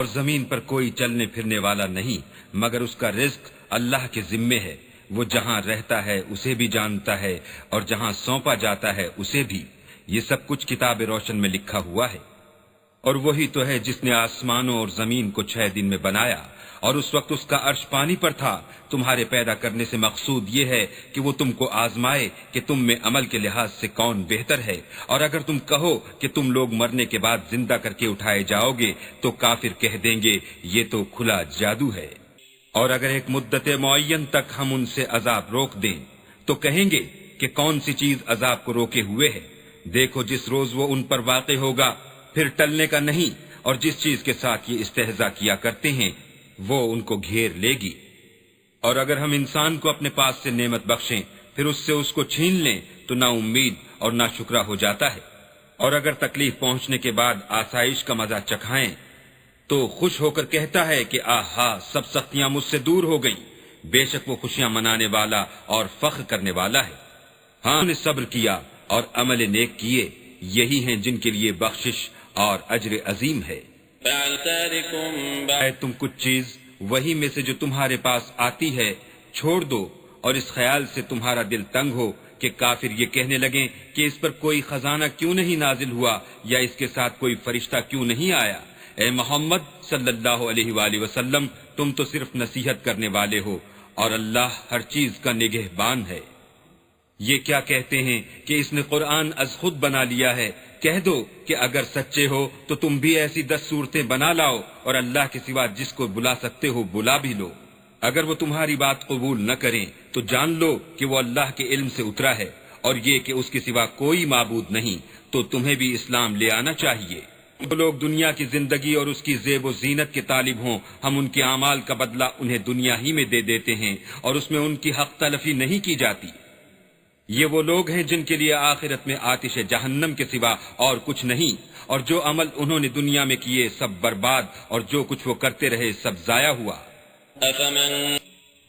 اور زمین پر کوئی چلنے پھرنے والا نہیں مگر اس کا رزق اللہ کے ذمے ہے۔ وہ جہاں رہتا ہے اسے بھی جانتا ہے اور جہاں سونپا جاتا ہے اسے بھی۔ یہ سب کچھ کتاب روشن میں لکھا ہوا ہے۔ اور وہی تو ہے جس نے آسمانوں اور زمین کو 6 دن میں بنایا، اور اس وقت اس کا عرش پانی پر تھا۔ تمہارے پیدا کرنے سے مقصود یہ ہے کہ وہ تم کو آزمائے کہ تم میں عمل کے لحاظ سے کون بہتر ہے۔ اور اگر تم کہو کہ تم لوگ مرنے کے بعد زندہ کر کے اٹھائے جاؤ گے تو کافر کہہ دیں گے یہ تو کھلا جادو ہے۔ اور اگر ایک مدت معین تک ہم ان سے عذاب روک دیں تو کہیں گے کہ کون سی چیز عذاب کو روکے ہوئے ہے۔ دیکھو جس روز وہ ان پر واقع ہوگا پھر ٹلنے کا نہیں، اور جس چیز کے ساتھ یہ استہزاء کیا کرتے ہیں وہ ان کو گھیر لے گی۔ اور اگر ہم انسان کو اپنے پاس سے نعمت بخشیں پھر اس سے اس کو چھین لیں تو نا امید اور نا شکرا ہو جاتا ہے۔ اور اگر تکلیف پہنچنے کے بعد آسائش کا مزہ چکھائیں تو خوش ہو کر کہتا ہے کہ آہا سب سختیاں مجھ سے دور ہو گئیں۔ بے شک وہ خوشیاں منانے والا اور فخر کرنے والا ہے۔ ہاں نے صبر کیا اور عمل نیک کیے، یہی ہیں جن کے لیے بخشش اور اجر عظیم ہے۔ تم کچھ چیز وہی میں سے جو تمہارے پاس آتی ہے چھوڑ دو، اور اس خیال سے تمہارا دل تنگ ہو کہ کافر یہ کہنے لگیں کہ اس پر کوئی خزانہ کیوں نہیں نازل ہوا یا اس کے ساتھ کوئی فرشتہ کیوں نہیں آیا۔ اے محمد صلی اللہ علیہ وآلہ وسلم تم تو صرف نصیحت کرنے والے ہو اور اللہ ہر چیز کا نگہبان ہے۔ یہ کیا کہتے ہیں کہ اس نے قرآن از خود بنا لیا ہے؟ کہہ دو کہ اگر سچے ہو تو تم بھی ایسی 10 صورتیں بنا لاؤ اور اللہ کے سوا جس کو بلا سکتے ہو بلا بھی لو۔ اگر وہ تمہاری بات قبول نہ کریں تو جان لو کہ وہ اللہ کے علم سے اترا ہے، اور یہ کہ اس کے سوا کوئی معبود نہیں، تو تمہیں بھی اسلام لے آنا چاہیے۔ جو لوگ دنیا کی زندگی اور اس کی زیب و زینت کے طالب ہوں ہم ان کے اعمال کا بدلہ انہیں دنیا ہی میں دے دیتے ہیں اور اس میں ان کی حق تلفی نہیں کی جاتی۔ یہ وہ لوگ ہیں جن کے لیے آخرت میں آتش جہنم کے سوا اور کچھ نہیں، اور جو عمل انہوں نے دنیا میں کیے سب برباد، اور جو کچھ وہ کرتے رہے سب ضائع ہوا۔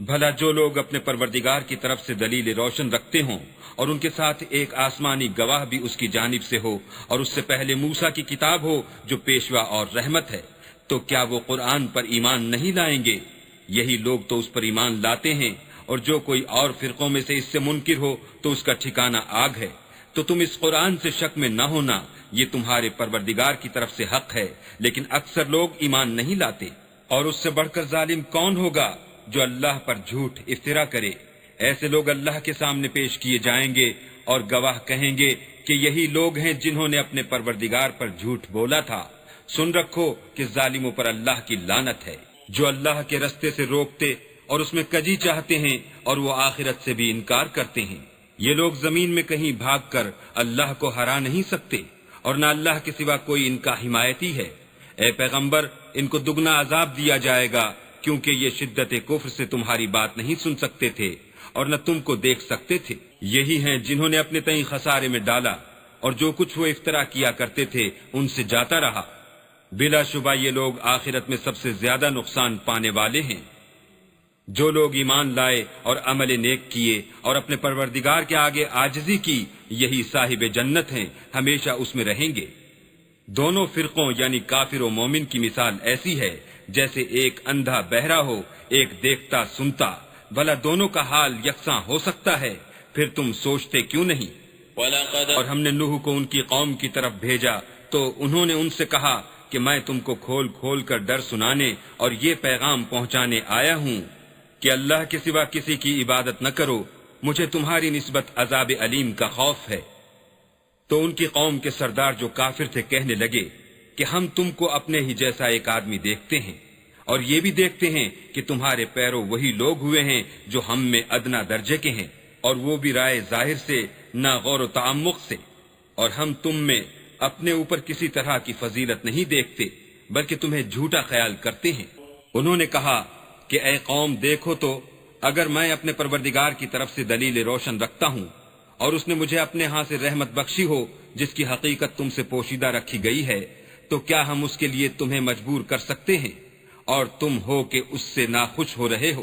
بھلا جو لوگ اپنے پروردگار کی طرف سے دلیل روشن رکھتے ہوں اور ان کے ساتھ ایک آسمانی گواہ بھی اس کی جانب سے ہو اور اس سے پہلے موسیٰ کی کتاب ہو جو پیشوا اور رحمت ہے، تو کیا وہ قرآن پر ایمان نہیں لائیں گے؟ یہی لوگ تو اس پر ایمان لاتے ہیں، اور جو کوئی اور فرقوں میں سے اس سے منکر ہو تو اس کا ٹھکانہ آگ ہے۔ تو تم اس قرآن سے شک میں نہ ہونا، یہ تمہارے پروردگار کی طرف سے حق ہے، لیکن اکثر لوگ ایمان نہیں لاتے۔ اور اس سے بڑھ کر ظالم کون ہوگا جو اللہ پر جھوٹ افترا کرے؟ ایسے لوگ اللہ کے سامنے پیش کیے جائیں گے اور گواہ کہیں گے کہ یہی لوگ ہیں جنہوں نے اپنے پروردگار پر جھوٹ بولا تھا۔ سن رکھو کہ ظالموں پر اللہ کی لعنت ہے، جو اللہ کے رستے سے روکتے اور اس میں کجی چاہتے ہیں اور وہ آخرت سے بھی انکار کرتے ہیں۔ یہ لوگ زمین میں کہیں بھاگ کر اللہ کو ہرا نہیں سکتے، اور نہ اللہ کے سوا کوئی ان کا حمایتی ہے۔ اے پیغمبر ان کو دگنا عذاب دیا جائے گا، کیونکہ یہ شدت کفر سے تمہاری بات نہیں سن سکتے تھے اور نہ تم کو دیکھ سکتے تھے۔ یہی ہیں جنہوں نے اپنے تئیں خسارے میں ڈالا، اور جو کچھ وہ افترا کیا کرتے تھے ان سے جاتا رہا۔ بلا شبہ یہ لوگ آخرت میں سب سے زیادہ نقصان پانے والے ہیں۔ جو لوگ ایمان لائے اور عمل نیک کیے اور اپنے پروردگار کے آگے عاجزی کی، یہی صاحب جنت ہیں، ہمیشہ اس میں رہیں گے۔ دونوں فرقوں یعنی کافر و مومن کی مثال ایسی ہے جیسے ایک اندھا بہرا ہو، ایک دیکھتا سنتا۔ بھلا دونوں کا حال یکساں ہو سکتا ہے؟ پھر تم سوچتے کیوں نہیں؟ اور ہم نے نوح کو ان کی قوم کی طرف بھیجا تو انہوں نے ان سے کہا کہ میں تم کو کھول کھول کر ڈر سنانے اور یہ پیغام پہنچانے آیا ہوں کہ اللہ کے سوا کسی کی عبادت نہ کرو، مجھے تمہاری نسبت عذاب علیم کا خوف ہے۔ تو ان کی قوم کے سردار جو کافر تھے کہنے لگے کہ ہم تم کو اپنے ہی جیسا ایک آدمی دیکھتے ہیں، اور یہ بھی دیکھتے ہیں کہ تمہارے پیرو وہی لوگ ہوئے ہیں جو ہم میں ادنا درجے کے ہیں، اور وہ بھی رائے ظاہر سے نہ غور و تعمق سے، اور ہم تم میں اپنے اوپر کسی طرح کی فضیلت نہیں دیکھتے بلکہ تمہیں جھوٹا خیال کرتے ہیں۔ انہوں نے کہا کہ اے قوم دیکھو تو، اگر میں اپنے پروردگار کی طرف سے دلیل روشن رکھتا ہوں اور اس نے مجھے اپنے ہاں سے رحمت بخشی ہو جس کی حقیقت تم سے پوشیدہ رکھی گئی ہے، تو کیا ہم اس کے لیے تمہیں مجبور کر سکتے ہیں اور تم ہو کہ اس سے ناخوش ہو رہے ہو؟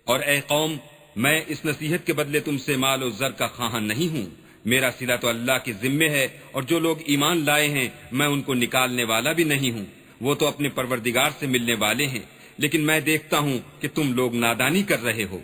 اور اے قوم میں اس نصیحت کے بدلے تم سے مال و زر کا خواہاں نہیں ہوں، میرا صلہ تو اللہ کے ذمے ہے، اور جو لوگ ایمان لائے ہیں میں ان کو نکالنے والا بھی نہیں ہوں، وہ تو اپنے پروردگار سے ملنے والے ہیں، لیکن میں دیکھتا ہوں کہ تم لوگ نادانی کر رہے ہو۔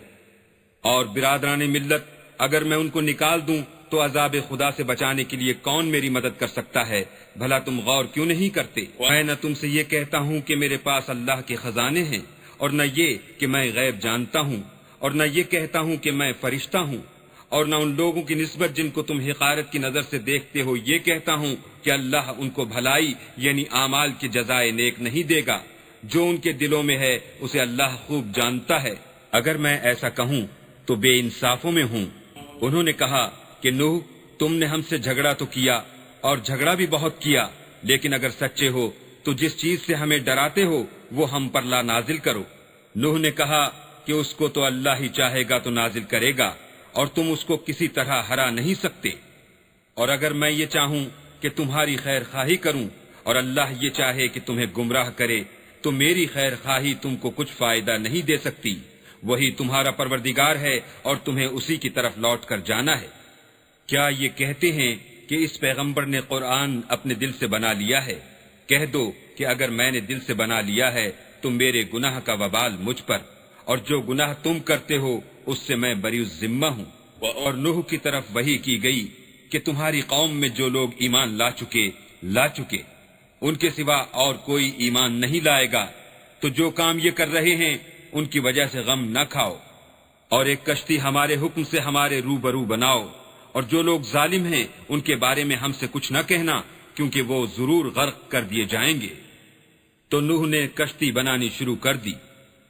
اور برادران ملت، اگر میں ان کو نکال دوں تو عذاب خدا سے بچانے کے لیے کون میری مدد کر سکتا ہے؟ بھلا تم غور کیوں نہیں کرتے؟ میں نہ تم سے یہ کہتا ہوں کہ میرے پاس اللہ کے خزانے ہیں، اور نہ یہ کہ میں غیب جانتا ہوں، اور نہ یہ کہتا ہوں کہ میں فرشتہ ہوں، اور نہ ان لوگوں کی نسبت جن کو تم حقارت کی نظر سے دیکھتے ہو یہ کہتا ہوں کہ اللہ ان کو بھلائی یعنی اعمال کی جزائے نیک نہیں دے گا۔ جو ان کے دلوں میں ہے اسے اللہ خوب جانتا ہے۔ اگر میں ایسا کہوں تو بے انصافوں میں ہوں۔ انہوں نے کہا کہ نوح، تم نے ہم سے جھگڑا تو کیا اور جھگڑا بھی بہت کیا، لیکن اگر سچے ہو تو جس چیز سے ہمیں ڈراتے ہو وہ ہم پر لا نازل کرو۔ نوح نے کہا کہ اس کو تو اللہ ہی چاہے گا تو نازل کرے گا، اور تم اس کو کسی طرح ہرا نہیں سکتے۔ اور اگر میں یہ چاہوں کہ تمہاری خیر خواہی کروں اور اللہ یہ چاہے کہ تمہیں گمراہ کرے تو میری خیر خواہی تم کو کچھ فائدہ نہیں دے سکتی۔ وہی تمہارا پروردگار ہے اور تمہیں اسی کی طرف لوٹ کر جانا ہے۔ کیا یہ کہتے ہیں کہ اس پیغمبر نے قرآن اپنے دل سے بنا لیا ہے؟ کہہ دو کہ اگر میں نے دل سے بنا لیا ہے تو میرے گناہ کا وبال مجھ پر، اور جو گناہ تم کرتے ہو اس سے میں بری الذمہ ہوں۔ اور نوح کی طرف وحی کی گئی کہ تمہاری قوم میں جو لوگ ایمان لا چکے ان کے سوا اور کوئی ایمان نہیں لائے گا، تو جو کام یہ کر رہے ہیں ان کی وجہ سے غم نہ کھاؤ، اور ایک کشتی ہمارے حکم سے ہمارے روبرو بناؤ، اور جو لوگ ظالم ہیں ان کے بارے میں ہم سے کچھ نہ کہنا، کیونکہ وہ ضرور غرق کر دیے جائیں گے۔ تو نوح نے کشتی بنانی شروع کر دی،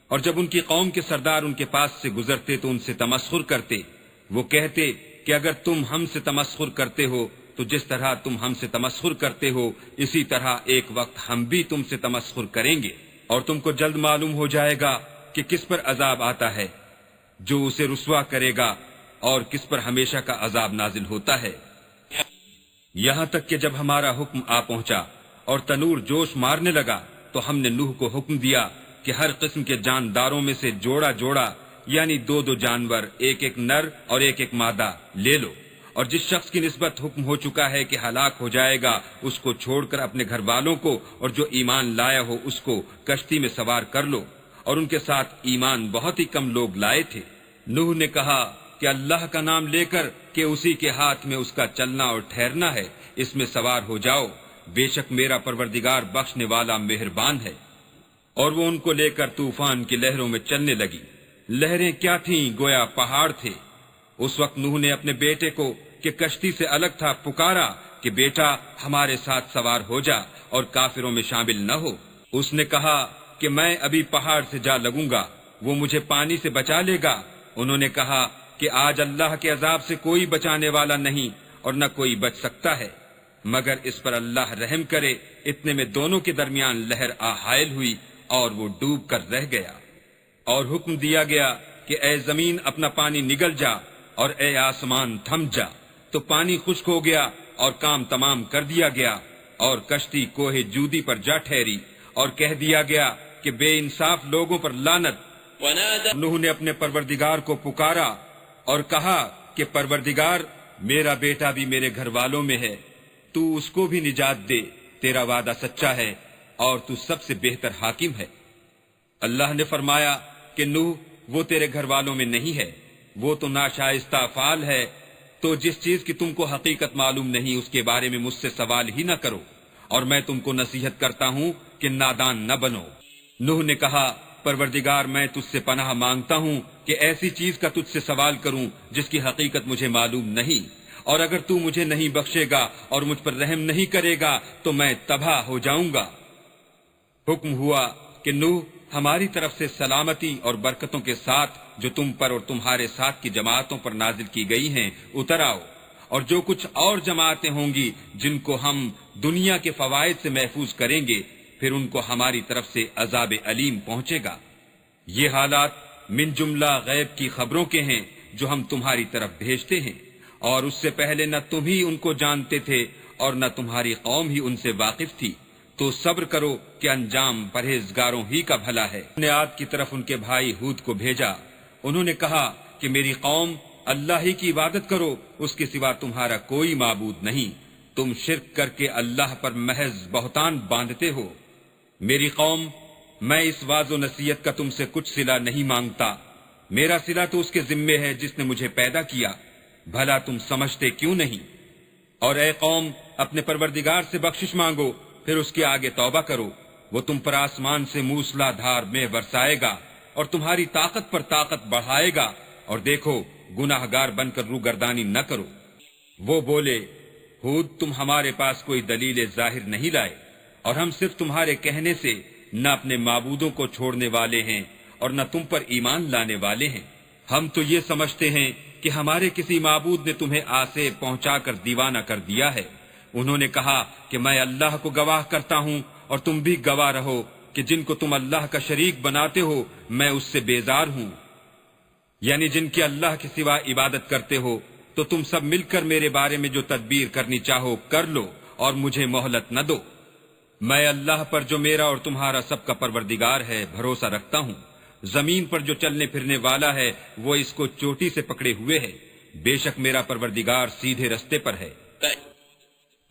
اور جب ان کی قوم کے سردار ان کے پاس سے گزرتے تو ان سے تمسخر کرتے۔ وہ کہتے کہ اگر تم ہم سے تمسخر کرتے ہو تو جس طرح تم ہم سے تمسخر کرتے ہو اسی طرح ایک وقت ہم بھی تم سے تمسخر کریں گے، اور تم کو جلد معلوم ہو جائے گا کہ کس پر عذاب آتا ہے جو اسے رسوا کرے گا، اور کس پر ہمیشہ کا عذاب نازل ہوتا ہے۔ یہاں تک کہ جب ہمارا حکم آ پہنچا اور تنور جوش مارنے لگا تو ہم نے نوح کو حکم دیا کہ ہر قسم کے جانداروں میں سے جوڑا جوڑا یعنی دو دو جانور، ایک ایک نر اور ایک ایک مادہ لے لو، اور جس شخص کی نسبت حکم ہو چکا ہے کہ ہلاک ہو جائے گا اس کو چھوڑ کر اپنے گھر والوں کو اور جو ایمان لایا ہو اس کو کشتی میں سوار کر لو۔ اور ان کے ساتھ ایمان بہت ہی کم لوگ لائے تھے۔ نوح نے کہا کہ اللہ کا نام لے کر کہ اسی کے ہاتھ میں اس کا چلنا اور ٹھہرنا ہے، اس میں سوار ہو جاؤ، بے شک میرا پروردگار بخشنے والا مہربان ہے۔ اور وہ ان کو لے کر طوفان کی لہروں میں چلنے لگی۔ لہریں کیا تھیں، گویا پہاڑ تھے۔ اس وقت نوح نے اپنے بیٹے کو کہ کشتی سے الگ تھا پکارا کہ بیٹا ہمارے ساتھ سوار ہو جا اور کافروں میں شامل نہ ہو۔ اس نے کہا کہ میں ابھی پہاڑ سے جا لگوں گا، وہ مجھے پانی سے بچا لے گا۔ انہوں نے کہا کہ آج اللہ کے عذاب سے کوئی بچانے والا نہیں اور نہ کوئی بچ سکتا ہے مگر اس پر اللہ رحم کرے۔ اتنے میں دونوں کے درمیان لہر حائل ہوئی اور وہ ڈوب کر رہ گیا، اور حکم دیا گیا کہ اے زمین اپنا پانی نگل جا اور اے آسمان تھم جا، تو پانی خشک ہو گیا اور کام تمام کر دیا گیا، اور کشتی کوہ جودی پر جا ٹھہری، اور کہہ دیا گیا کہ بے انصاف لوگوں پر لعنت۔ نوح نے اپنے پروردگار کو پکارا اور کہا کہ پروردگار، میرا بیٹا بھی میرے گھر والوں میں ہے، تو اس کو بھی نجات دے، تیرا وعدہ سچا ہے اور تو سب سے بہتر حاکم ہے۔ اللہ نے فرمایا کہ نوح، وہ تیرے گھر والوں میں نہیں ہے، وہ تو ناشائستہ افعال ہے، تو جس چیز کی تم کو حقیقت معلوم نہیں اس کے بارے میں مجھ سے سوال ہی نہ کرو، اور میں تم کو نصیحت کرتا ہوں کہ نادان نہ بنو۔ نوح نے کہا پروردگار، میں تجھ سے پناہ مانگتا ہوں کہ ایسی چیز کا تجھ سے سوال کروں جس کی حقیقت مجھے معلوم نہیں، اور اگر تو مجھے نہیں بخشے گا اور مجھ پر رحم نہیں کرے گا تو میں تباہ ہو جاؤں گا۔ حکم ہوا کہ نوح، ہماری طرف سے سلامتی اور برکتوں کے ساتھ جو تم پر اور تمہارے ساتھ کی جماعتوں پر نازل کی گئی ہیں اتر آؤ، اور جو کچھ اور جماعتیں ہوں گی جن کو ہم دنیا کے فوائد سے محفوظ کریں گے پھر ان کو ہماری طرف سے عذاب علیم پہنچے گا۔ یہ حالات من جملہ غیب کی خبروں کے ہیں جو ہم تمہاری طرف بھیجتے ہیں، اور اس سے پہلے نہ تم ہی ان کو جانتے تھے اور نہ تمہاری قوم ہی ان سے واقف تھی، تو صبر کرو کہ انجام پرہیزگاروں ہی کا بھلا ہے۔ نے عاد کی طرف ان کے بھائی ہود کو بھیجا، انہوں نے کہا کہ میری قوم، اللہ ہی کی عبادت کرو، اس کے سوا تمہارا کوئی معبود نہیں، تم شرک کر کے اللہ پر محض بہتان باندھتے ہو۔ میری قوم، میں اس واعظ و نصیحت کا تم سے کچھ صلہ نہیں مانگتا، میرا صلہ تو اس کے ذمے ہے جس نے مجھے پیدا کیا، بھلا تم سمجھتے کیوں نہیں؟ اور اے قوم، اپنے پروردگار سے بخشش مانگو، پھر اس کے آگے توبہ کرو، وہ تم پر آسمان سے موسلا دھار میں برسائے گا اور تمہاری طاقت پر طاقت بڑھائے گا، اور دیکھو گناہ گار بن کر روگردانی نہ کرو۔ وہ بولے، ہود، تم ہمارے پاس کوئی دلیل ظاہر نہیں لائے، اور ہم صرف تمہارے کہنے سے نہ اپنے معبودوں کو چھوڑنے والے ہیں اور نہ تم پر ایمان لانے والے ہیں۔ ہم تو یہ سمجھتے ہیں کہ ہمارے کسی معبود نے تمہیں آسے پہنچا کر دیوانہ کر دیا ہے۔ انہوں نے کہا کہ میں اللہ کو گواہ کرتا ہوں اور تم بھی گواہ رہو کہ جن کو تم اللہ کا شریک بناتے ہو میں اس سے بیزار ہوں، یعنی جن کی اللہ کے سوا عبادت کرتے ہو، تو تم سب مل کر میرے بارے میں جو تدبیر کرنی چاہو کر لو اور مجھے مہلت نہ دو۔ میں اللہ پر جو میرا اور تمہارا سب کا پروردگار ہے بھروسہ رکھتا ہوں۔ زمین پر جو چلنے پھرنے والا ہے وہ اس کو چوٹی سے پکڑے ہوئے ہے، بے شک میرا پروردگار سیدھے رستے پر ہے۔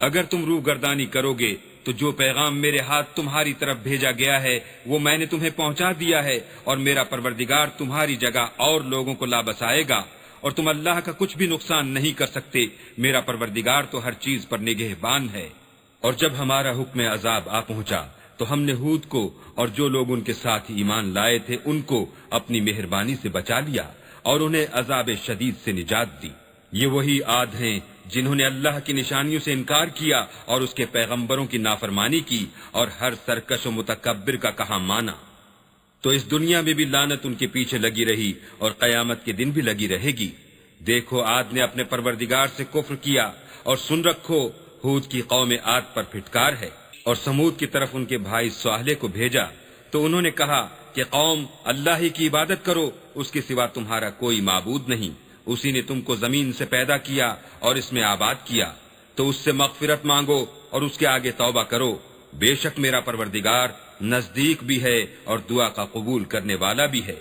اگر تم روح گردانی کرو گے تو جو پیغام میرے ہاتھ تمہاری طرف بھیجا گیا ہے وہ میں نے تمہیں پہنچا دیا ہے، اور میرا پروردگار تمہاری جگہ اور لوگوں کو لا بسائے گا، اور تم اللہ کا کچھ بھی نقصان نہیں کر سکتے، میرا پروردگار تو ہر چیز پر نگہبان ہے۔ اور جب ہمارا حکم عذاب آ پہنچا تو ہم نے ہود کو اور جو لوگ ان کے ساتھ ایمان لائے تھے ان کو اپنی مہربانی سے بچا لیا اور انہیں عذاب شدید سے نجات دی۔ یہ وہی عاد ہیں جنہوں نے اللہ کی نشانیوں سے انکار کیا اور اس کے پیغمبروں کی نافرمانی کی اور ہر سرکش و متکبر کا کہا مانا۔ تو اس دنیا میں بھی لعنت ان کے پیچھے لگی رہی اور قیامت کے دن بھی لگی رہے گی۔ دیکھو عاد نے اپنے پروردگار سے کفر کیا، اور سن رکھو ہود کی قوم عاد پر پھٹکار ہے۔ اور سمود کی طرف ان کے بھائی صالح کو بھیجا تو انہوں نے کہا کہ قوم، اللہ ہی کی عبادت کرو، اس کے سوا تمہارا کوئی معبود نہیں، اسی نے تم کو زمین سے پیدا کیا اور اس میں آباد کیا، تو اس سے مغفرت مانگو اور اس کے آگے توبہ کرو، بے شک میرا پروردگار نزدیک بھی ہے اور دعا کا قبول کرنے والا بھی ہے۔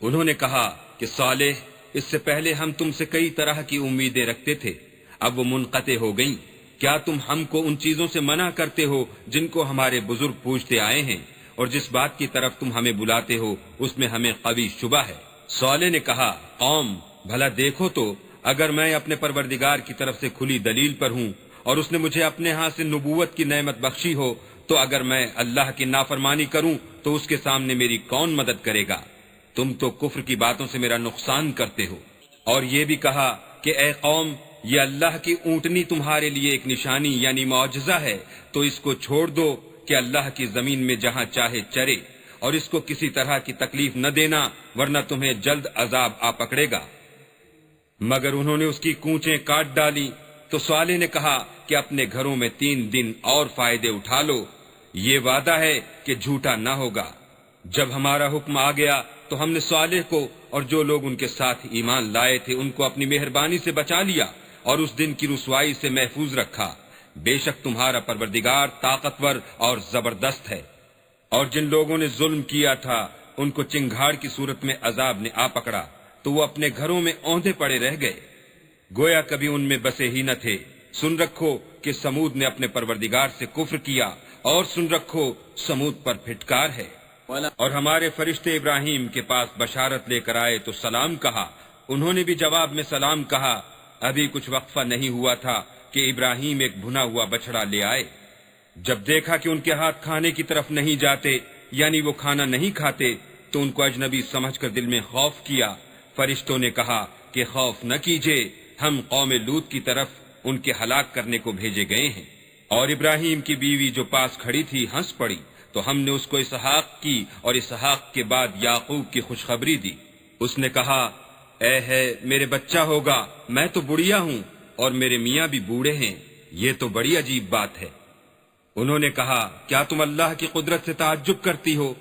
انہوں نے کہا کہ صالح، اس سے پہلے ہم تم سے کئی طرح کی امیدیں رکھتے تھے، اب وہ منقطع ہو گئیں۔ کیا تم ہم کو ان چیزوں سے منع کرتے ہو جن کو ہمارے بزرگ پوچھتے آئے ہیں، اور جس بات کی طرف تم ہمیں بلاتے ہو اس میں ہمیں قوی شبہ ہے؟ صالح نے کہا، قوم، بھلا دیکھو تو، اگر میں اپنے پروردگار کی طرف سے کھلی دلیل پر ہوں اور اس نے مجھے اپنے ہاں سے نبوت کی نعمت بخشی ہو، تو اگر میں اللہ کی نافرمانی کروں تو اس کے سامنے میری کون مدد کرے گا؟ تم تو کفر کی باتوں سے میرا نقصان کرتے ہو۔ اور یہ بھی کہا کہ اے قوم، یہ اللہ کی اونٹنی تمہارے لیے ایک نشانی یعنی معجزہ ہے، تو اس کو چھوڑ دو کہ اللہ کی زمین میں جہاں چاہے چرے، اور اس کو کسی طرح کی تکلیف نہ دینا ورنہ تمہیں جلد عذاب آ پکڑے گا۔ مگر انہوں نے اس کی کونچیں کاٹ ڈالی تو صالح نے کہا کہ اپنے گھروں میں 3 دن اور فائدے اٹھا لو، یہ وعدہ ہے کہ جھوٹا نہ ہوگا۔ جب ہمارا حکم آ گیا تو ہم نے صالح کو اور جو لوگ ان کے ساتھ ایمان لائے تھے ان کو اپنی مہربانی سے بچا لیا اور اس دن کی رسوائی سے محفوظ رکھا، بے شک تمہارا پروردگار طاقتور اور زبردست ہے۔ اور جن لوگوں نے ظلم کیا تھا ان کو چنگھاڑ کی صورت میں عذاب نے آ پکڑا تو وہ اپنے گھروں میں اوندھے پڑے رہ گئے، گویا کبھی ان میں بسے ہی نہ تھے۔ سن رکھو کہ سمود نے اپنے پروردگار سے کفر کیا، اور سن رکھو سمود پر پھٹکار ہے۔ اور ہمارے فرشتے ابراہیم کے پاس بشارت لے کر آئے تو سلام کہا، انہوں نے بھی جواب میں سلام کہا۔ ابھی کچھ وقفہ نہیں ہوا تھا کہ ابراہیم ایک بھنا ہوا بچڑا لے آئے۔ جب دیکھا کہ ان کے ہاتھ کھانے کی طرف نہیں جاتے، یعنی وہ کھانا نہیں کھاتے، تو ان کو اجنبی سمجھ کر دل میں خوف کیا۔ فرشتوں نے کہا کہ خوف نہ کیجیے، ہم قوم لوط کی طرف ان کے ہلاک کرنے کو بھیجے گئے ہیں۔ اور ابراہیم کی بیوی جو پاس کھڑی تھی ہنس پڑی، تو ہم نے اس کو اسحاق کی اور اسحاق کے بعد یعقوب کی خوشخبری دی۔ اس نے کہا، اے ہے میرے بچہ ہوگا، میں تو بڑھیا ہوں اور میرے میاں بھی بوڑھے ہیں، یہ تو بڑی عجیب بات ہے۔ انہوں نے کہا، کیا تم اللہ کی قدرت سے تعجب کرتی ہو؟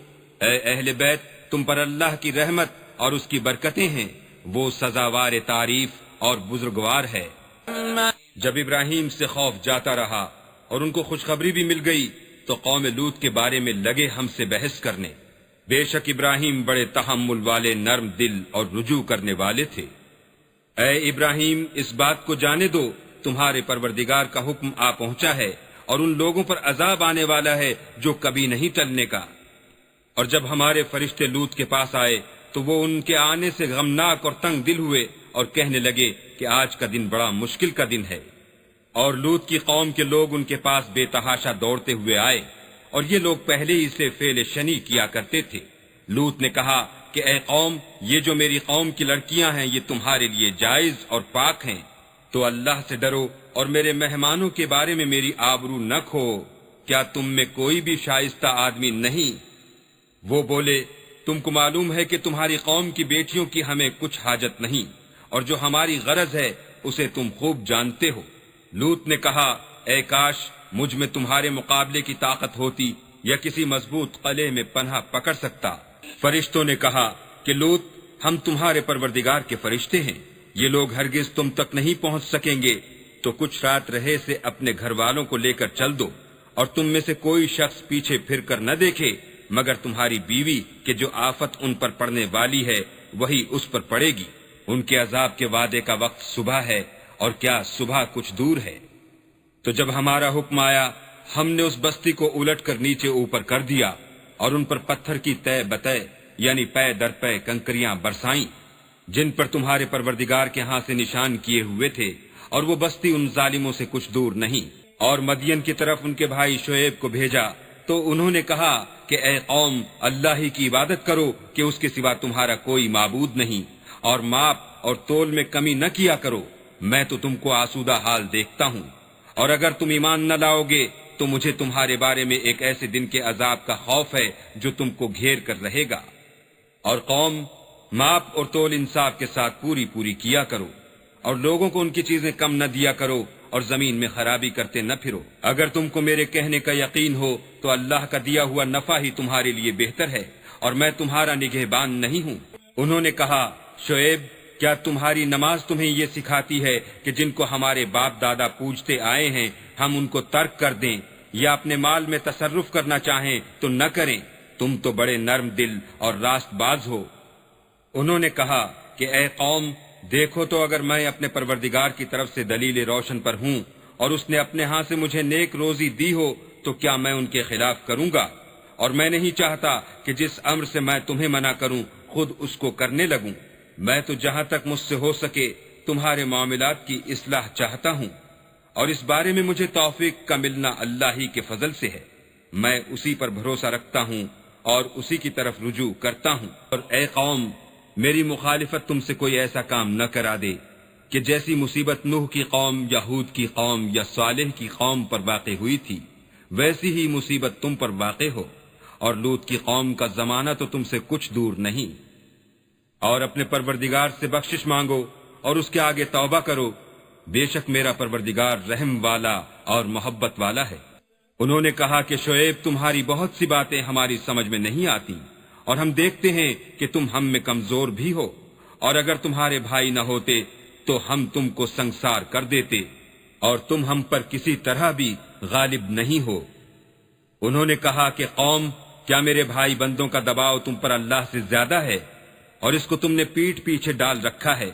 اے اہل بیت، تم پر اللہ کی رحمت اور اس کی برکتیں ہیں، وہ سزاوار تعریف اور بزرگوار ہے۔ جب ابراہیم سے خوف جاتا رہا اور ان کو خوشخبری بھی مل گئی تو قوم لوط کے بارے میں لگے ہم سے بحث کرنے۔ بے شک ابراہیم بڑے تحمل والے، نرم دل اور رجوع کرنے والے تھے۔ اے ابراہیم، اس بات کو جانے دو تمہارے پروردگار کا حکم آ پہنچا ہے، اور ان لوگوں پر عذاب آنے والا ہے جو کبھی نہیں ٹلنے کا۔ اور جب ہمارے فرشتے لوط کے پاس آئے تو وہ ان کے آنے سے غمناک اور تنگ دل ہوئے اور کہنے لگے کہ آج کا دن بڑا مشکل کا دن ہے۔ اور لوط کی قوم کے لوگ ان کے پاس بے تحاشا دوڑتے ہوئے آئے، اور یہ لوگ پہلے ہی سے فعل شنی کیا کرتے تھے۔ لوط نے کہا کہ اے قوم، یہ جو میری قوم کی لڑکیاں ہیں یہ تمہارے لیے جائز اور پاک ہیں، تو اللہ سے ڈرو اور میرے مہمانوں کے بارے میں میری آبرو نہ کھو۔ کیا تم میں کوئی بھی شائستہ آدمی نہیں؟ وہ بولے، تم کو معلوم ہے کہ تمہاری قوم کی بیٹیوں کی ہمیں کچھ حاجت نہیں، اور جو ہماری غرض ہے اسے تم خوب جانتے ہو۔ لوط نے کہا، اے کاش مجھ میں تمہارے مقابلے کی طاقت ہوتی یا کسی مضبوط قلعے میں پناہ پکڑ سکتا۔ فرشتوں نے کہا کہ لوط، ہم تمہارے پروردگار کے فرشتے ہیں، یہ لوگ ہرگز تم تک نہیں پہنچ سکیں گے، تو کچھ رات رہے سے اپنے گھر والوں کو لے کر چل دو، اور تم میں سے کوئی شخص پیچھے پھر کر نہ دیکھے مگر تمہاری بیوی کہ جو آفت ان پر پڑنے والی ہے وہی اس پر پڑے گی۔ ان کے عذاب کے وعدے کا وقت صبح ہے، اور کیا صبح کچھ دور ہے؟ تو جب ہمارا حکم آیا ہم نے اس بستی کو الٹ کر نیچے اوپر کر دیا، اور ان پر پتھر کی تہ بتہ یعنی پے در پے کنکریاں برسائیں جن پر تمہارے پروردگار کے ہاں سے نشان کیے ہوئے تھے، اور وہ بستی ان ظالموں سے کچھ دور نہیں۔ اور مدین کی طرف ان کے بھائی شعیب کو بھیجا تو انہوں نے کہا کہ اے قوم، اللہ ہی کی عبادت کرو کہ اس کے سوا تمہارا کوئی معبود نہیں، اور ماپ اور تول میں کمی نہ کیا کرو، میں تو تم کو آسودہ حال دیکھتا ہوں، اور اگر تم ایمان نہ لاؤ گے تو مجھے تمہارے بارے میں ایک ایسے دن کے عذاب کا خوف ہے جو تم کو گھیر کر رہے گا۔ اور قوم، ماپ اور تول انصاف کے ساتھ پوری کیا کرو، اور لوگوں کو ان کی چیزیں کم نہ دیا کرو، اور زمین میں خرابی کرتے نہ پھرو۔ اگر تم کو میرے کہنے کا یقین ہو تو اللہ کا دیا ہوا نفع ہی تمہارے لیے بہتر ہے، اور میں تمہارا نگہبان نہیں ہوں۔ انہوں نے کہا، شعیب، کیا تمہاری نماز تمہیں یہ سکھاتی ہے کہ جن کو ہمارے باپ دادا پوجتے آئے ہیں ہم ان کو ترک کر دیں، یا اپنے مال میں تصرف کرنا چاہیں تو نہ کریں؟ تم تو بڑے نرم دل اور راست باز ہو۔ انہوں نے کہا کہ اے قوم، دیکھو تو اگر میں اپنے پروردگار کی طرف سے دلیل روشن پر ہوں، اور اس نے اپنے ہاں سے مجھے نیک روزی دی ہو، تو کیا میں ان کے خلاف کروں گا؟ اور میں نہیں چاہتا کہ جس امر سے میں تمہیں منع کروں خود اس کو کرنے لگوں۔ میں تو جہاں تک مجھ سے ہو سکے تمہارے معاملات کی اصلاح چاہتا ہوں، اور اس بارے میں مجھے توفیق کا ملنا اللہ ہی کے فضل سے ہے۔ میں اسی پر بھروسہ رکھتا ہوں اور اسی کی طرف رجوع کرتا ہوں۔ اور اے قوم، میری مخالفت تم سے کوئی ایسا کام نہ کرا دے کہ جیسی مصیبت نوح کی قوم یا ہود کی قوم یا صالح کی قوم پر واقع ہوئی تھی ویسی ہی مصیبت تم پر واقع ہو، اور لوط کی قوم کا زمانہ تو تم سے کچھ دور نہیں۔ اور اپنے پروردگار سے بخشش مانگو اور اس کے آگے توبہ کرو، بے شک میرا پروردگار رحم والا اور محبت والا ہے۔ انہوں نے کہا کہ شعیب، تمہاری بہت سی باتیں ہماری سمجھ میں نہیں آتی، اور ہم دیکھتے ہیں کہ تم ہم میں کمزور بھی ہو، اور اگر تمہارے بھائی نہ ہوتے تو ہم تم کو سنگسار کر دیتے، اور تم ہم پر کسی طرح بھی غالب نہیں ہو۔ انہوں نے کہا کہ قوم، کیا میرے بھائی بندوں کا دباؤ تم پر اللہ سے زیادہ ہے، اور اس کو تم نے پیٹھ پیچھے ڈال رکھا ہے؟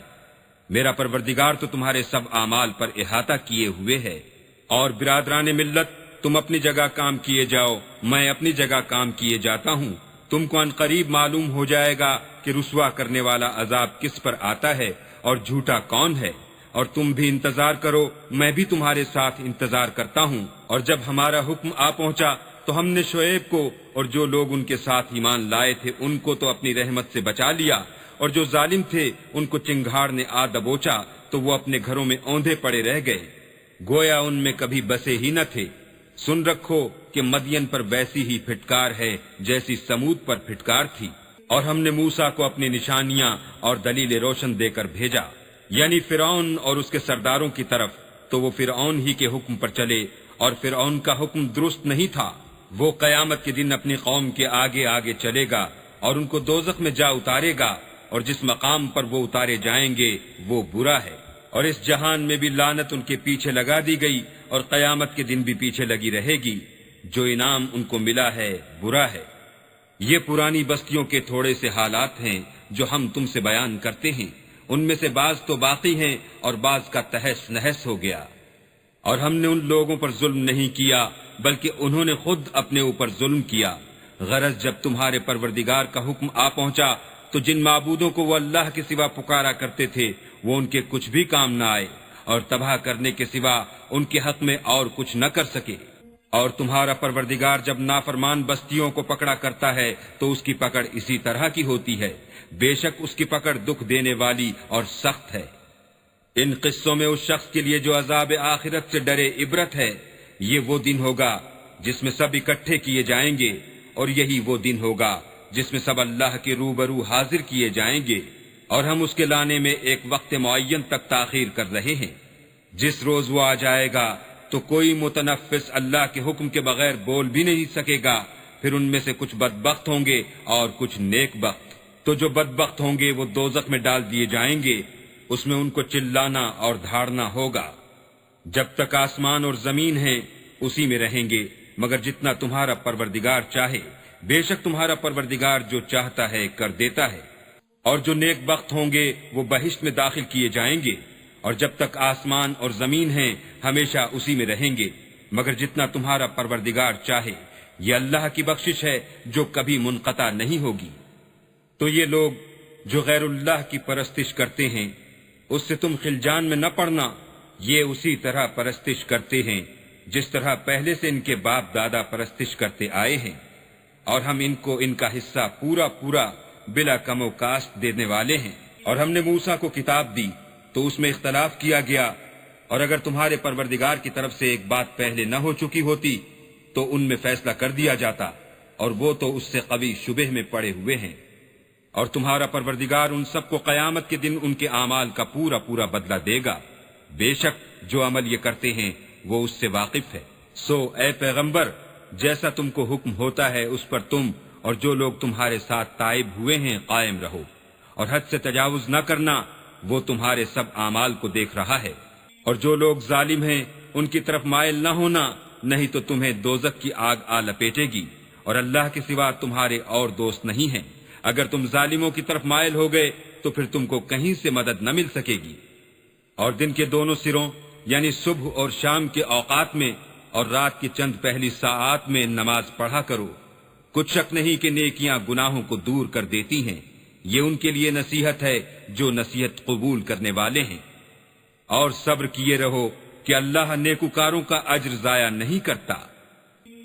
میرا پروردگار تو تمہارے سب اعمال پر احاطہ کیے ہوئے ہے۔ اور برادران ملت، تم اپنی جگہ کام کیے جاؤ، میں اپنی جگہ کام کیے جاتا ہوں۔ تم کو ان قریب معلوم ہو جائے گا کہ رسوا کرنے والا عذاب کس پر آتا ہے اور جھوٹا کون ہے، اور تم بھی انتظار کرو، میں بھی تمہارے ساتھ انتظار کرتا ہوں۔ اور جب ہمارا حکم آ پہنچا تو ہم نے شعیب کو اور جو لوگ ان کے ساتھ ایمان لائے تھے ان کو تو اپنی رحمت سے بچا لیا، اور جو ظالم تھے ان کو چنگھاڑ نے آ دبوچا تو وہ اپنے گھروں میں اوندھے پڑے رہ گئے، گویا ان میں کبھی بسے ہی نہ تھے۔ سن رکھو کہ مدین پر ویسی ہی پھٹکار ہے جیسی سمود پر پھٹکار تھی، اور ہم نے موسیٰ کو اپنی نشانیاں اور دلیل روشن دے کر بھیجا، یعنی فرعون اور اس کے سرداروں کی طرف، تو وہ فرعون ہی کے حکم پر چلے، اور فرعون کا حکم درست نہیں تھا۔ وہ قیامت کے دن اپنی قوم کے آگے آگے چلے گا اور ان کو دوزخ میں جا اتارے گا، اور جس مقام پر وہ اتارے جائیں گے وہ برا ہے۔ اور اس جہان میں بھی لعنت ان کے پیچھے لگا دی گئی، اور قیامت کے دن بھی پیچھے لگی رہے گی۔ جو انعام ان کو ملا ہے برا ہے۔ یہ پرانی بستیوں کے تھوڑے سے حالات ہیں جو ہم تم سے بیان کرتے ہیں، ان میں سے بعض تو باقی ہیں اور بعض کا تہس نہس ہو گیا۔ اور ہم نے ان لوگوں پر ظلم نہیں کیا بلکہ انہوں نے خود اپنے اوپر ظلم کیا۔ غرض جب تمہارے پروردگار کا حکم آ پہنچا تو جن معبودوں کو وہ اللہ کے سوا پکارا کرتے تھے وہ ان کے کچھ بھی کام نہ آئے، اور تباہ کرنے کے سوا ان کے حق میں اور کچھ نہ کر سکے۔ اور تمہارا پروردگار جب نافرمان بستیوں کو پکڑا کرتا ہے تو اس کی پکڑ اسی طرح کی ہوتی ہے، بے شک اس کی پکڑ دکھ دینے والی اور سخت ہے۔ ان قصوں میں اس شخص کے لیے جو عذاب آخرت سے ڈرے عبرت ہے۔ یہ وہ دن ہوگا جس میں سب اکٹھے کیے جائیں گے، اور یہی وہ دن ہوگا جس میں سب اللہ کے روبرو حاضر کیے جائیں گے، اور ہم اس کے لانے میں ایک وقت معین تک تاخیر کر رہے ہیں۔ جس روز وہ آ جائے گا تو کوئی متنفس اللہ کے حکم کے بغیر بول بھی نہیں سکے گا۔ پھر ان میں سے کچھ بدبخت ہوں گے اور کچھ نیک بخت۔ تو جو بدبخت ہوں گے وہ دوزخ میں ڈال دیے جائیں گے، اس میں ان کو چلانا اور دھاڑنا ہوگا۔ جب تک آسمان اور زمین ہیں اسی میں رہیں گے، مگر جتنا تمہارا پروردگار چاہے، بے شک تمہارا پروردگار جو چاہتا ہے کر دیتا ہے۔ اور جو نیک بخت ہوں گے وہ بہشت میں داخل کیے جائیں گے، اور جب تک آسمان اور زمین ہیں ہمیشہ اسی میں رہیں گے، مگر جتنا تمہارا پروردگار چاہے۔ یہ اللہ کی بخشش ہے جو کبھی منقطع نہیں ہوگی۔ تو یہ لوگ جو غیر اللہ کی پرستش کرتے ہیں اس سے تم خلجان میں نہ پڑنا، یہ اسی طرح پرستش کرتے ہیں جس طرح پہلے سے ان کے باپ دادا پرستش کرتے آئے ہیں، اور ہم ان کو ان کا حصہ پورا پورا بلا کم و کاست دینے والے ہیں۔ اور ہم نے موسیٰ کو کتاب دی تو اس میں اختلاف کیا گیا، اور اگر تمہارے پروردگار کی طرف سے ایک بات پہلے نہ ہو چکی ہوتی تو ان میں فیصلہ کر دیا جاتا، اور وہ تو اس سے قوی شبہ میں پڑے ہوئے ہیں۔ اور تمہارا پروردگار ان سب کو قیامت کے دن ان کے اعمال کا پورا پورا بدلہ دے گا، بے شک جو عمل یہ کرتے ہیں وہ اس سے واقف ہے۔ سو اے پیغمبر، جیسا تم کو حکم ہوتا ہے اس پر تم اور جو لوگ تمہارے ساتھ تائب ہوئے ہیں قائم رہو، اور حد سے تجاوز نہ کرنا، وہ تمہارے سب اعمال کو دیکھ رہا ہے۔ اور جو لوگ ظالم ہیں ان کی طرف مائل نہ ہونا، نہیں تو تمہیں دوزخ کی آگ آ لپیٹے گی، اور اللہ کے سوا تمہارے اور دوست نہیں ہیں۔ اگر تم ظالموں کی طرف مائل ہو گئے تو پھر تم کو کہیں سے مدد نہ مل سکے گی۔ اور دن کے دونوں سروں یعنی صبح اور شام کے اوقات میں اور رات کی چند پہلی ساعات میں نماز پڑھا کرو، کچھ شک نہیں کہ نیکیاں گناہوں کو دور کر دیتی ہیں۔ یہ ان کے لیے نصیحت ہے جو نصیحت قبول کرنے والے ہیں۔ اور صبر کیے رہو کہ اللہ نیکوکاروں کا اجر ضائع نہیں کرتا۔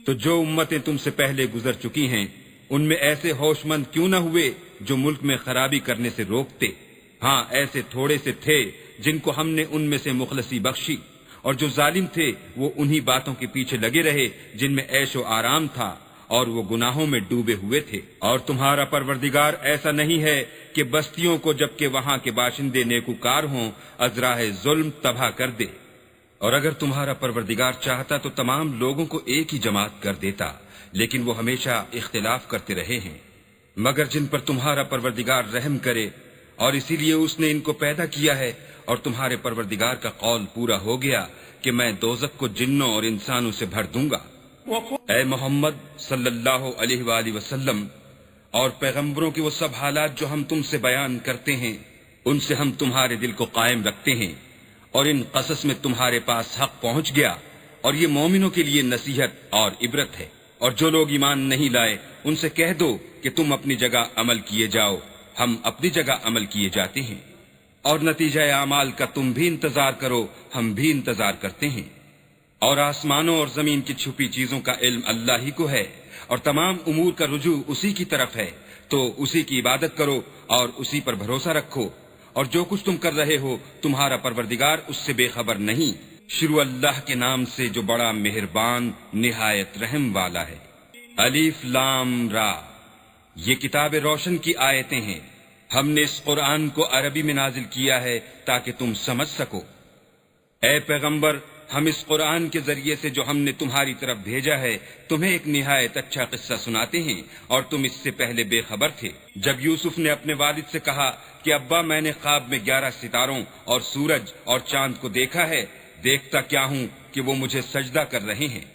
تو جو امتیں تم سے پہلے گزر چکی ہیں ان میں ایسے ہوش مند کیوں نہ ہوئے جو ملک میں خرابی کرنے سے روکتے؟ ہاں ایسے تھوڑے سے تھے جن کو ہم نے ان میں سے مخلصی بخشی، اور جو ظالم تھے وہ انہی باتوں کے پیچھے لگے رہے جن میں عیش و آرام تھا، اور وہ گناہوں میں ڈوبے ہوئے تھے۔ اور تمہارا پروردگار ایسا نہیں ہے کہ بستیوں کو جبکہ وہاں کے باشندے نیکوکار ہوں از راہ ظلم تباہ کر دے۔ اور اگر تمہارا پروردگار چاہتا تو تمام لوگوں کو ایک ہی جماعت کر دیتا، لیکن وہ ہمیشہ اختلاف کرتے رہے ہیں۔ مگر جن پر تمہارا پروردگار رحم کرے، اور اسی لیے اس نے ان کو پیدا کیا ہے، اور تمہارے پروردگار کا قول پورا ہو گیا کہ میں دوزخ کو جنوں اور انسانوں سے بھر دوں گا۔ اے محمد صلی اللہ علیہ وآلہ وسلم، اور پیغمبروں کے وہ سب حالات جو ہم تم سے بیان کرتے ہیں ان سے ہم تمہارے دل کو قائم رکھتے ہیں، اور ان قصص میں تمہارے پاس حق پہنچ گیا، اور یہ مومنوں کے لیے نصیحت اور عبرت ہے۔ اور جو لوگ ایمان نہیں لائے ان سے کہہ دو کہ تم اپنی جگہ عمل کیے جاؤ، ہم اپنی جگہ عمل کیے جاتے ہیں، اور نتیجہ اعمال کا تم بھی انتظار کرو، ہم بھی انتظار کرتے ہیں۔ اور آسمانوں اور زمین کی چھپی چیزوں کا علم اللہ ہی کو ہے، اور تمام امور کا رجوع اسی کی طرف ہے، تو اسی کی عبادت کرو اور اسی پر بھروسہ رکھو، اور جو کچھ تم کر رہے ہو تمہارا پروردگار اس سے بے خبر نہیں۔ شروع اللہ کے نام سے جو بڑا مہربان نہایت رحم والا ہے۔ الف لام را، یہ کتاب روشن کی آیتیں ہیں۔ ہم نے اس قرآن کو عربی میں نازل کیا ہے تاکہ تم سمجھ سکو۔ اے پیغمبر، ہم اس قرآن کے ذریعے سے جو ہم نے تمہاری طرف بھیجا ہے تمہیں ایک نہایت اچھا قصہ سناتے ہیں، اور تم اس سے پہلے بے خبر تھے۔ جب یوسف نے اپنے والد سے کہا کہ ابا میں نے خواب میں 11 ستاروں اور سورج اور چاند کو دیکھا ہے، دیکھتا کیا ہوں کہ وہ مجھے سجدہ کر رہے ہیں۔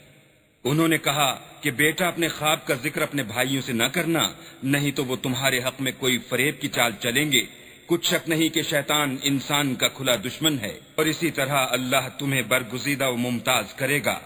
انہوں نے کہا کہ بیٹا اپنے خواب کا ذکر اپنے بھائیوں سے نہ کرنا، نہیں تو وہ تمہارے حق میں کوئی فریب کی چال چلیں گے۔ کچھ شک نہیں کہ شیطان انسان کا کھلا دشمن ہے، اور اسی طرح اللہ تمہیں برگزیدہ و ممتاز کرے گا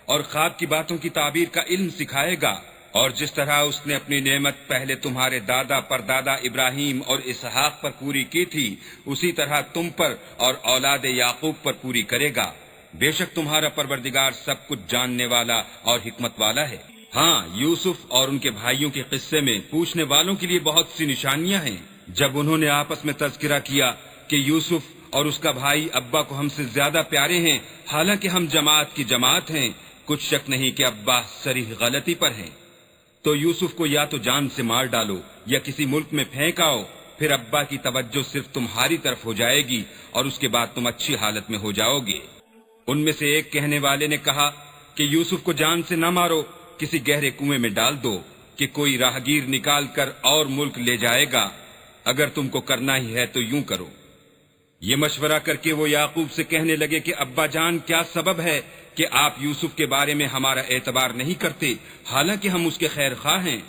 اور خواب کی باتوں کی تعبیر کا علم سکھائے گا، اور جس طرح اس نے اپنی نعمت پہلے تمہارے دادا پردادا ابراہیم اور اسحاق پر پوری کی تھی، اسی طرح تم پر اور اولاد یعقوب پر پوری کرے گا۔ بے شک تمہارا پروردگار سب کچھ جاننے والا اور حکمت والا ہے۔ ہاں، یوسف اور ان کے بھائیوں کے قصے میں پوچھنے والوں کے لیے بہت سی نشانیاں ہیں۔ جب انہوں نے آپس میں تذکرہ کیا کہ یوسف اور اس کا بھائی ابا کو ہم سے زیادہ پیارے ہیں، حالانکہ ہم جماعت کی جماعت ہیں، کچھ شک نہیں کہ ابا صریح غلطی پر ہیں، تو یوسف کو یا تو جان سے مار ڈالو یا کسی ملک میں پھینک آؤ، پھر ابا کی توجہ صرف تمہاری طرف ہو جائے گی اور اس کے بعد تم اچھی حالت میں ہو جاؤ گے۔ ان میں سے ایک کہنے والے نے کہا کہ یوسف کو جان سے نہ مارو، کسی گہرے کنویں میں ڈال دو کہ کوئی راہگیر نکال کر اور ملک لے جائے گا، اگر تم کو کرنا ہی ہے تو یوں کرو۔ یہ مشورہ کر کے وہ یعقوب سے کہنے لگے کہ ابا جان، کیا سبب ہے کہ آپ یوسف کے بارے میں ہمارا اعتبار نہیں کرتے، حالانکہ ہم اس کے خیر خواہ ہیں؟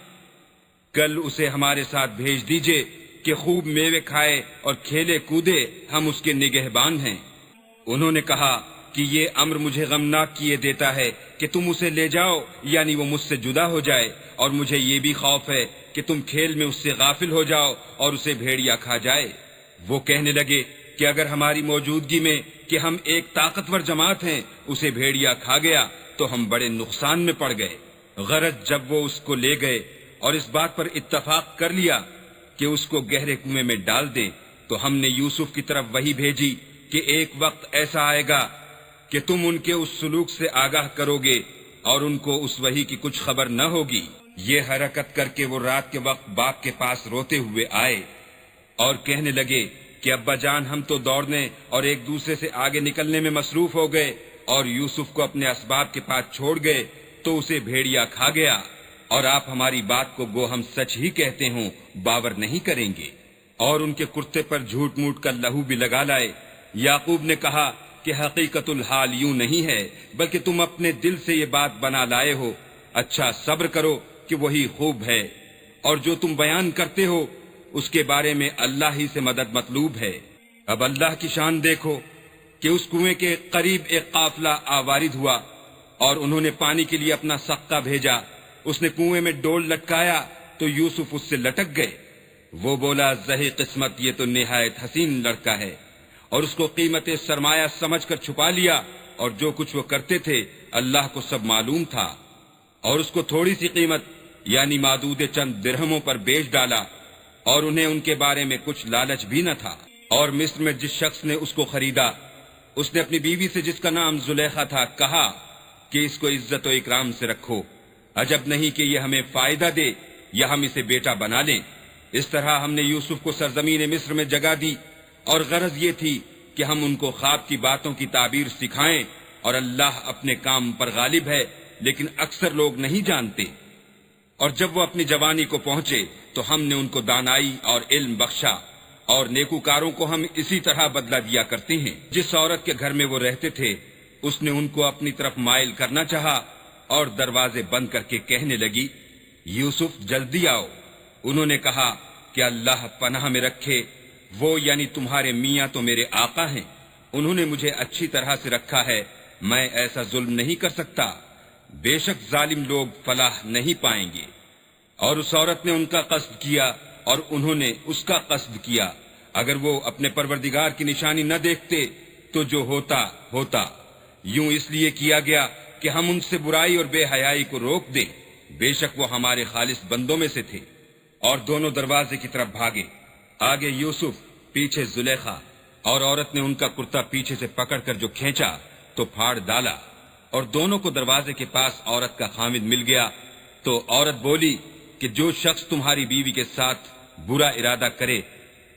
کل اسے ہمارے ساتھ بھیج دیجئے کہ خوب میوے کھائے اور کھیلے کودے، ہم اس کے نگہبان ہیں۔ انہوں نے کہا کہ یہ امر مجھے غمناک کیے دیتا ہے کہ تم اسے لے جاؤ، یعنی وہ مجھ سے جدا ہو جائے، اور مجھے یہ بھی خوف ہے کہ تم کھیل میں اس سے غافل ہو جاؤ اور اسے بھیڑیا کھا جائے۔ وہ کہنے لگے کہ اگر ہماری موجودگی میں کہ ہم ایک طاقتور جماعت ہیں اسے بھیڑیا کھا گیا تو ہم بڑے نقصان میں پڑ گئے۔ غرض جب وہ اس کو لے گئے اور اس بات پر اتفاق کر لیا کہ اس کو گہرے کنویں میں ڈال دیں، تو ہم نے یوسف کی طرف وحی بھیجی کہ ایک وقت ایسا آئے گا کہ تم ان کے اس سلوک سے آگاہ کرو گے اور ان کو اس وحی کی کچھ خبر نہ ہوگی۔ یہ حرکت کر کے وہ رات کے وقت باپ کے پاس روتے ہوئے آئے اور کہنے لگے کہ ابا جان، ہم تو دوڑنے اور ایک دوسرے سے آگے نکلنے میں مصروف ہو گئے اور یوسف کو اپنے اسباب کے پاس چھوڑ گئے تو اسے بھیڑیا کھا گیا، اور آپ ہماری بات کو گو ہم سچ ہی کہتے ہوں باور نہیں کریں گے، اور ان کے کرتے پر جھوٹ موٹ کا لہو بھی لگا لائے۔ یعقوب نے کہا کہ حقیقت الحال یوں نہیں ہے، بلکہ تم اپنے دل سے یہ بات بنا لائے ہو۔ اچھا صبر کرو کہ وہی خوب ہے، اور جو تم بیان کرتے ہو اس کے بارے میں اللہ ہی سے مدد مطلوب ہے۔ اب اللہ کی شان دیکھو کہ اس کنویں کے قریب ایک قافلہ آوارد ہوا اور انہوں نے پانی کے لیے اپنا سقہ بھیجا۔ اس نے کنویں میں ڈول لٹکایا تو یوسف اس سے لٹک گئے۔ وہ بولا، زہی قسمت، یہ تو نہایت حسین لڑکا ہے، اور اس کو قیمت سرمایہ سمجھ کر چھپا لیا، اور جو کچھ وہ کرتے تھے اللہ کو سب معلوم تھا، اور اس کو تھوڑی سی قیمت یعنی معدود چند درہموں پر بیچ ڈالا، اور انہیں ان کے بارے میں کچھ لالچ بھی نہ تھا۔ اور مصر میں جس شخص نے اس کو خریدا، اس نے اپنی بیوی سے جس کا نام زلیخا تھا کہا کہ اس کو عزت و اکرام سے رکھو، عجب نہیں کہ یہ ہمیں فائدہ دے یا ہم اسے بیٹا بنا لیں۔ اس طرح ہم نے یوسف کو سرزمین مصر میں جگہ دی، اور غرض یہ تھی کہ ہم ان کو خواب کی باتوں کی تعبیر سکھائیں، اور اللہ اپنے کام پر غالب ہے، لیکن اکثر لوگ نہیں جانتے۔ اور جب وہ اپنی جوانی کو پہنچے تو ہم نے ان کو دانائی اور علم بخشا، اور نیکوکاروں کو ہم اسی طرح بدلہ دیا کرتے ہیں۔ جس عورت کے گھر میں وہ رہتے تھے اس نے ان کو اپنی طرف مائل کرنا چاہا اور دروازے بند کر کے کہنے لگی، یوسف جلدی آؤ۔ انہوں نے کہا کہ اللہ پناہ میں رکھے، وہ یعنی تمہارے میاں تو میرے آقا ہیں، انہوں نے مجھے اچھی طرح سے رکھا ہے، میں ایسا ظلم نہیں کر سکتا، بے شک ظالم لوگ فلاح نہیں پائیں گے۔ اور اس عورت نے ان کا قصد کیا اور انہوں نے اس کا قصد کیا۔ اگر وہ اپنے پروردگار کی نشانی نہ دیکھتے تو جو ہوتا ہوتا، یوں اس لیے کیا گیا کہ ہم ان سے برائی اور بے حیائی کو روک دیں، بے شک وہ ہمارے خالص بندوں میں سے تھے۔ اور دونوں دروازے کی طرف بھاگے، آگے یوسف، پیچھے زلیخا، اور عورت نے ان کا کرتا پیچھے سے پکڑ کر جو کھینچا تو پھاڑ ڈالا، اور دونوں کو دروازے کے پاس عورت کا خامد مل گیا۔ تو عورت بولی کہ جو شخص تمہاری بیوی کے ساتھ برا ارادہ کرے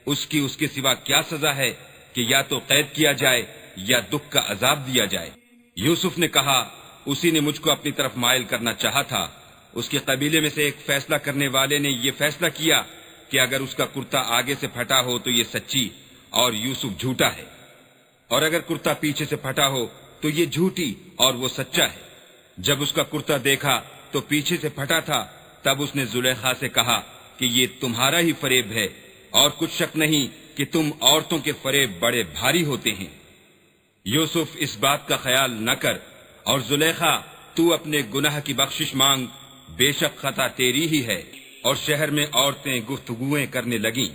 اس کے سوا کیا سزا ہے کہ یا تو قید کیا جائے یا دکھ کا عذاب دیا جائے۔ یوسف نے کہا، اسی نے مجھ کو اپنی طرف مائل کرنا چاہا تھا۔ اس کے قبیلے میں سے ایک فیصلہ کرنے والے نے یہ فیصلہ کیا کہ اگر اس کا کرتا آگے سے پھٹا ہو تو یہ سچی اور یوسف جھوٹا ہے، اور اگر کرتا پیچھے سے پھٹا ہو تو یہ جھوٹی اور وہ سچا ہے۔ جب اس کا کرتا دیکھا تو پیچھے سے پھٹا تھا، تب اس نے زلیخا سے کہا کہ یہ تمہارا ہی فریب ہے، اور کچھ شک نہیں کہ تم عورتوں کے فریب بڑے بھاری ہوتے ہیں۔ یوسف اس بات کا خیال نہ کر، اور زلیخا تو اپنے گناہ کی بخشش مانگ، بے شک خطا تیری ہی ہے۔ اور شہر میں عورتیں گفتگویں کرنے لگیں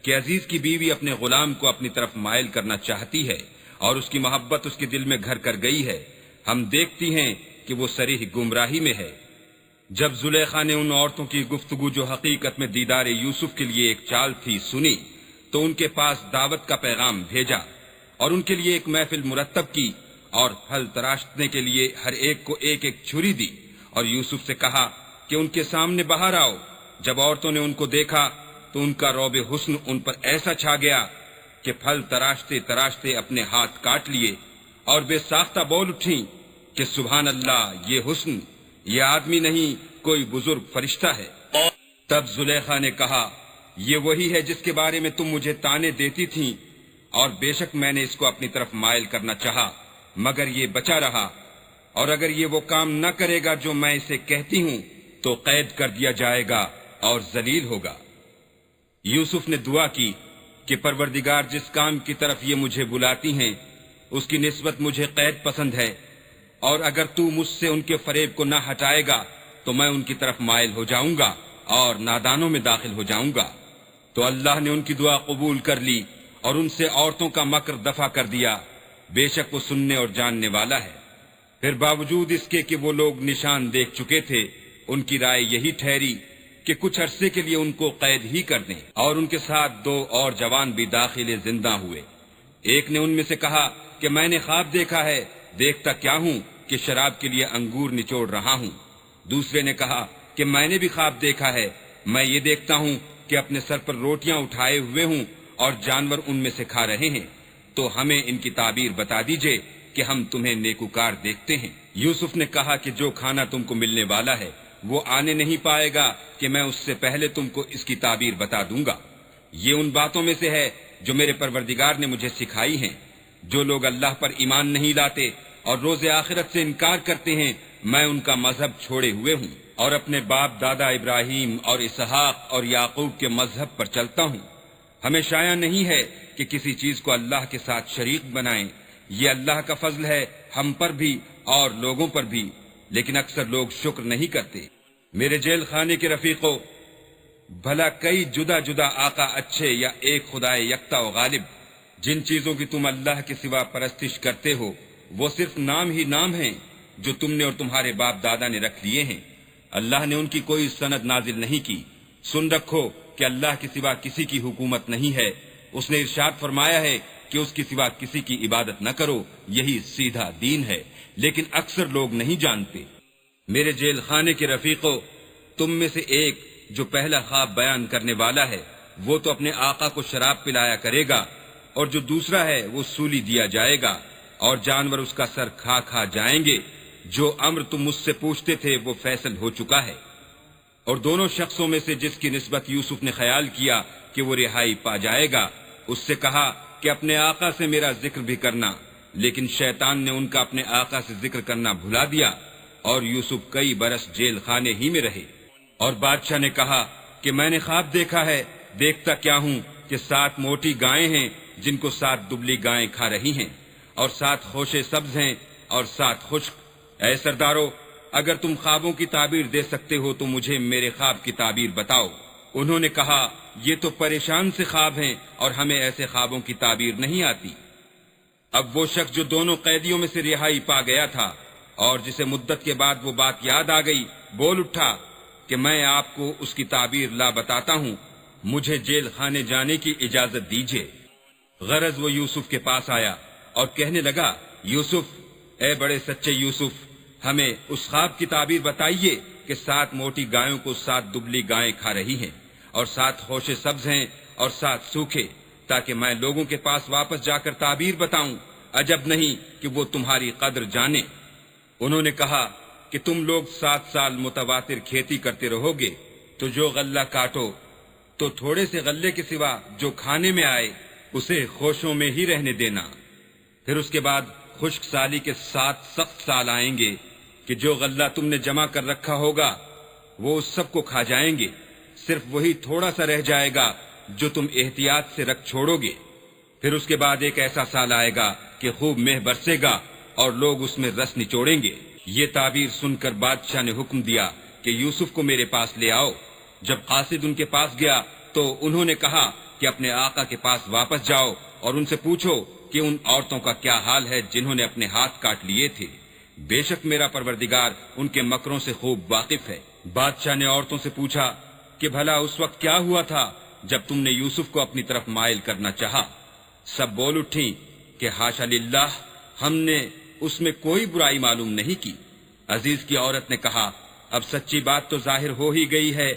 کہ عزیز کی بیوی اپنے غلام کو اپنی طرف مائل کرنا چاہتی ہے، اور اس کی محبت اس کے دل میں گھر کر گئی ہے، ہم دیکھتی ہیں کہ وہ صریح گمراہی میں ہے۔ جب زلیخا نے ان عورتوں کی گفتگو جو حقیقت میں دیدار یوسف کے لیے ایک چال تھی سنی، تو ان کے پاس دعوت کا پیغام بھیجا اور ان کے لیے ایک محفل مرتب کی، اور پھل تراشنے کے لیے ہر ایک کو ایک ایک چھری دی، اور یوسف سے کہا کہ ان کے سامنے باہر آؤ۔ جب عورتوں نے ان کو دیکھا تو ان کا رعب حسن ان پر ایسا چھا گیا کہ پھل تراشتے تراشتے اپنے ہاتھ کاٹ لیے، اور بے ساختہ بول اٹھیں کہ سبحان اللہ، یہ حسن، یہ آدمی نہیں، کوئی بزرگ فرشتہ ہے۔ تب زلیخا نے کہا، یہ وہی ہے جس کے بارے میں تم مجھے طعنے دیتی تھیں، اور بے شک میں نے اس کو اپنی طرف مائل کرنا چاہا، مگر یہ بچا رہا، اور اگر یہ وہ کام نہ کرے گا جو میں اسے کہتی ہوں تو قید کر دیا جائے گا اور ذلیل ہوگا۔ یوسف نے دعا کی کہ پروردگار، جس کام کی طرف یہ مجھے بلاتی ہیں اس کی نسبت مجھے قید پسند ہے، اور اگر تو مجھ سے ان کے فریب کو نہ ہٹائے گا تو میں ان کی طرف مائل ہو جاؤں گا اور نادانوں میں داخل ہو جاؤں گا۔ تو اللہ نے ان کی دعا قبول کر لی اور ان سے عورتوں کا مکر دفع کر دیا، بے شک وہ سننے اور جاننے والا ہے۔ پھر باوجود اس کے کہ وہ لوگ نشان دیکھ چکے تھے، ان کی رائے یہی ٹھہری کہ کچھ عرصے کے لیے ان کو قید ہی کر دیں، اور ان کے ساتھ 2 اور جوان بھی داخل زندہ ہوئے۔ ایک نے ان میں سے کہا کہ میں نے خواب دیکھا ہے، دیکھتا کیا ہوں کہ شراب کے لیے انگور نچوڑ رہا ہوں۔ دوسرے نے کہا کہ میں نے بھی خواب دیکھا ہے، میں یہ دیکھتا ہوں کہ اپنے سر پر روٹیاں اٹھائے ہوئے ہوں اور جانور ان میں سے کھا رہے ہیں، تو ہمیں ان کی تعبیر بتا دیجئے کہ ہم تمہیں نیکوکار دیکھتے ہیں۔ یوسف نے کہا کہ جو کھانا تم کو ملنے والا ہے وہ آنے نہیں پائے گا کہ میں اس سے پہلے تم کو اس کی تعبیر بتا دوں گا۔ یہ ان باتوں میں سے ہے جو میرے پروردگار نے مجھے سکھائی ہیں۔ جو لوگ اللہ پر ایمان نہیں لاتے اور روز آخرت سے انکار کرتے ہیں، میں ان کا مذہب چھوڑے ہوئے ہوں اور اپنے باپ دادا ابراہیم اور اسحاق اور یعقوب کے مذہب پر چلتا ہوں۔ ہمیں شایع نہیں ہے کہ کسی چیز کو اللہ کے ساتھ شریک بنائیں، یہ اللہ کا فضل ہے ہم پر بھی اور لوگوں پر بھی، لیکن اکثر لوگ شکر نہیں کرتے۔ میرے جیل خانے کے رفیقوں، بھلا کئی جدا جدا آقا اچھے یا ایک خدا یکتا و غالب؟ جن چیزوں کی تم اللہ کے سوا پرستش کرتے ہو وہ صرف نام ہی نام ہیں جو تم نے اور تمہارے باپ دادا نے رکھ لیے ہیں، اللہ نے ان کی کوئی سند نازل نہیں کی۔ سن رکھو کہ اللہ کے سوا کسی کی حکومت نہیں ہے، اس نے ارشاد فرمایا ہے کہ اس کے سوا کسی کی عبادت نہ کرو، یہی سیدھا دین ہے، لیکن اکثر لوگ نہیں جانتے۔ میرے جیل خانے کے رفیقوں، تم میں سے ایک جو پہلا خواب بیان کرنے والا ہے وہ تو اپنے آقا کو شراب پلایا کرے گا، اور جو دوسرا ہے وہ سولی دیا جائے گا اور جانور اس کا سر کھا کھا جائیں گے۔ جو امر تم مجھ سے پوچھتے تھے وہ فیصل ہو چکا ہے۔ اور دونوں شخصوں میں سے جس کی نسبت یوسف نے خیال کیا کہ وہ رہائی پا جائے گا، اس سے کہا کہ اپنے آقا سے میرا ذکر بھی کرنا، لیکن شیطان نے ان کا اپنے آقا سے ذکر کرنا بھلا دیا، اور یوسف کئی برس جیل خانے ہی میں رہے۔ اور بادشاہ نے کہا کہ میں نے خواب دیکھا ہے، دیکھتا کیا ہوں کہ 7 موٹی گائیں ہیں جن کو 7 دبلی گائیں کھا رہی ہیں، اور 7 خوشے سبز ہیں اور 7 خشک۔ اے سردارو، اگر تم خوابوں کی تعبیر دے سکتے ہو تو مجھے میرے خواب کی تعبیر بتاؤ۔ انہوں نے کہا یہ تو پریشان سے خواب ہیں اور ہمیں ایسے خوابوں کی تعبیر نہیں آتی۔ اب وہ شخص جو دونوں قیدیوں میں سے رہائی پا گیا تھا اور جسے مدت کے بعد وہ بات یاد آ گئی، بول اٹھا کہ میں آپ کو اس کی تعبیر لا بتاتا ہوں، مجھے جیل خانے جانے کی اجازت دیجیے۔ غرض وہ یوسف کے پاس آیا اور کہنے لگا، یوسف، اے بڑے سچے یوسف، ہمیں اس خواب کی تعبیر بتائیے کہ 7 موٹی گایوں کو 7 دبلی گائیں کھا رہی ہیں، اور 7 خوشے سبز ہیں اور 7 سوکھے، تاکہ میں لوگوں کے پاس واپس جا کر تعبیر بتاؤں، عجب نہیں کہ وہ تمہاری قدر جانے۔ انہوں نے کہا کہ تم لوگ 7 سال متواتر کھیتی کرتے رہو گے، تو جو غلہ کاٹو تو تھوڑے سے غلے کے سوا جو کھانے میں آئے اسے خوشوں میں ہی رہنے دینا۔ پھر اس کے بعد خشک سالی کے 7 سخت سال آئیں گے کہ جو غلہ تم نے جمع کر رکھا ہوگا وہ اس سب کو کھا جائیں گے، صرف وہی تھوڑا سا رہ جائے گا جو تم احتیاط سے رکھ چھوڑو گے۔ پھر اس کے بعد ایک ایسا سال آئے گا کہ خوب مہ برسے گا اور لوگ اس میں رس نچوڑیں گے۔ یہ تعبیر سن کر بادشاہ نے حکم دیا کہ یوسف کو میرے پاس لے آؤ۔ جب قاصد ان کے پاس گیا تو انہوں نے کہا کہ اپنے آقا کے پاس واپس جاؤ اور ان سے پوچھو کہ ان عورتوں کا کیا حال ہے جنہوں نے اپنے ہاتھ کاٹ لیے تھے۔ بے شک میرا پروردگار ان کے مکروں سے خوب واقف ہے۔ بادشاہ نے عورتوں سے پوچھا کہ بھلا اس وقت کیا ہوا تھا جب تم نے یوسف کو اپنی طرف مائل کرنا چاہا؟ سب بول اٹھیں کہ حاشا للہ، ہم نے اس میں کوئی برائی معلوم نہیں کی۔ عزیز کی عورت نے کہا اب سچی بات تو ظاہر ہو ہی گئی ہے،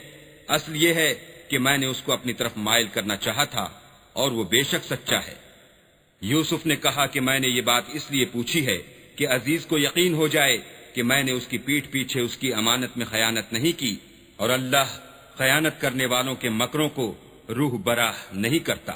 اصل یہ ہے کہ میں نے اس کو اپنی طرف مائل کرنا چاہا تھا اور وہ بے شک سچا ہے۔ یوسف نے کہا کہ میں نے یہ بات اس لیے پوچھی ہے کہ عزیز کو یقین ہو جائے کہ میں نے اس کی پیٹھ پیچھے اس کی امانت میں خیانت نہیں کی، اور اللہ خیانت کرنے والوں کے مکروں کو روح براہ نہیں کرتا۔